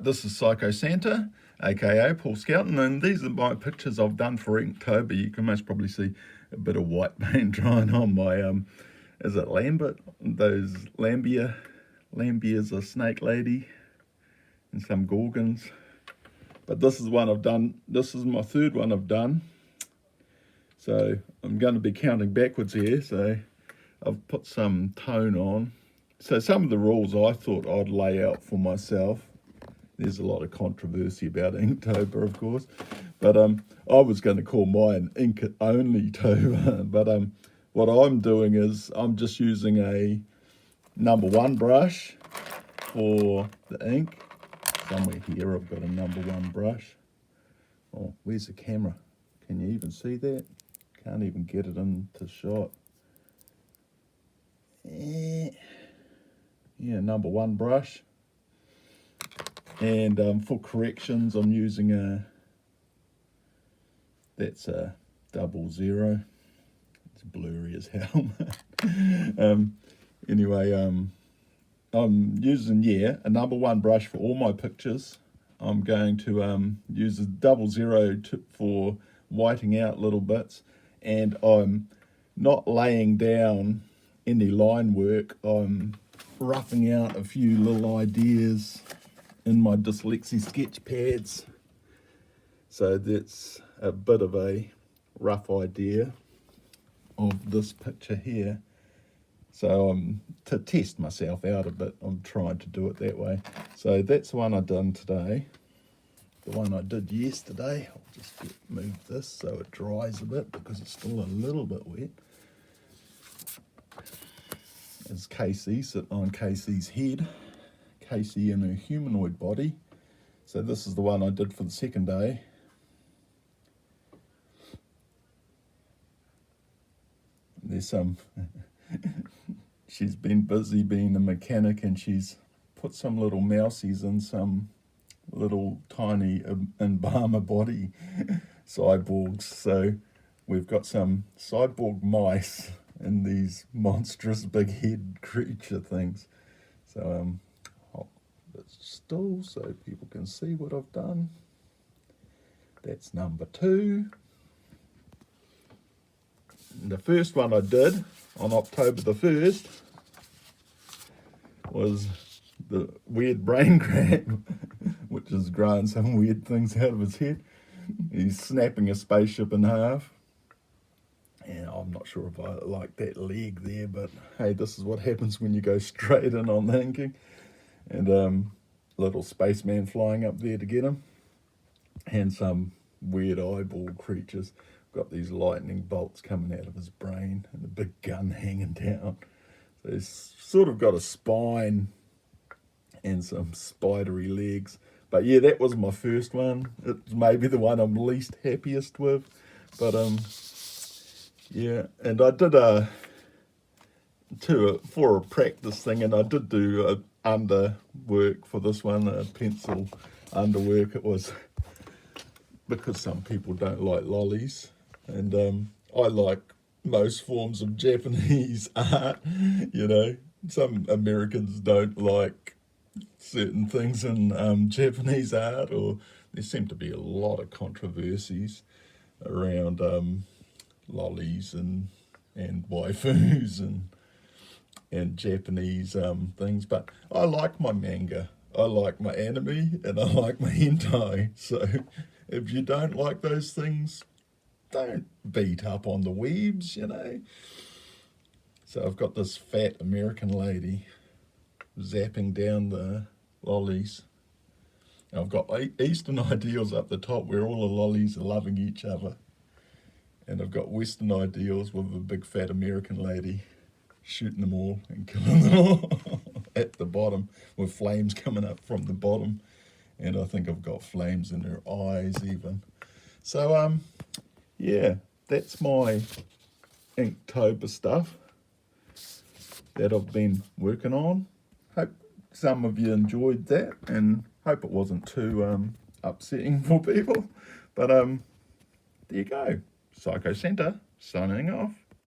this is Psycho Santa, aka Paul Skelton, and these are my pictures I've done for Inktober. You can most probably see a bit of white paint drying on my, is it Lambert? Those Lambia's a snake lady, and some Gorgons. But this is one I've done, this is my third one I've done. So I'm going to be counting backwards here, so I've put some tone on. So some of the rules I thought I'd lay out for myself. There's a lot of controversy about Inktober, of course, but I was going to call mine ink only Tober. But what I'm doing is I'm just using a number 1 brush for the ink. Somewhere here I've got a number 1 brush. Oh, where's the camera? Can you even see that? Can't even get it into shot. Yeah, number 1 brush. And for corrections, I'm using that's a 00. It's blurry as hell. Anyway, I'm using, a number 1 brush for all my pictures. I'm going to use a 00 for whiting out little bits, and I'm not laying down any line work. I'm roughing out a few little ideas in my dyslexia sketch pads. So that's a bit of a rough idea of this picture here. So to test myself out a bit, I'm trying to do it that way. So that's the one I've done today. The one I did yesterday, I'll just move this so it dries a bit because it's still a little bit wet. Is Casey sitting on Casey's head. Casey in her humanoid body. So this is the one I did for the second day. There's some, she's been busy being a mechanic, and she's put some little mousies in some little tiny embalmer body cyborgs. So we've got some cyborg mice and these monstrous big head creature things. So hold it still so people can see what I've done. That's number 2. And the first one I did on October the 1st was the weird brain grab, which is growing some weird things out of his head. He's snapping a spaceship in half. And I'm not sure if I like that leg there, but hey, this is what happens when you go straight in on the inking. And little spaceman flying up there to get him. And some weird eyeball creatures. Got these lightning bolts coming out of his brain and a big gun hanging down. So he's sort of got a spine and some spidery legs. But yeah, that was my first one. It's maybe the one I'm least happiest with. But yeah, and I did for a practice thing, and I did do a underwork for this one, a pencil underwork. It was because some people don't like lollies, and I like most forms of Japanese art. You know, some Americans don't like certain things in Japanese art, or there seem to be a lot of controversies around lollies and waifus and Japanese things. But I like my manga, I like my anime, and I like my hentai. So if you don't like those things, don't beat up on the weebs, you know. So I've got this fat American lady zapping down the lollies. And I've got Eastern ideals up the top where all the lollies are loving each other. And I've got Western ideals with a big fat American lady shooting them all and killing them all at the bottom, with flames coming up from the bottom. And I think I've got flames in her eyes even. So yeah, that's my Inktober stuff that I've been working on. Hope some of you enjoyed that, and hope it wasn't too upsetting for people. But there you go. Psycho Santa signing off.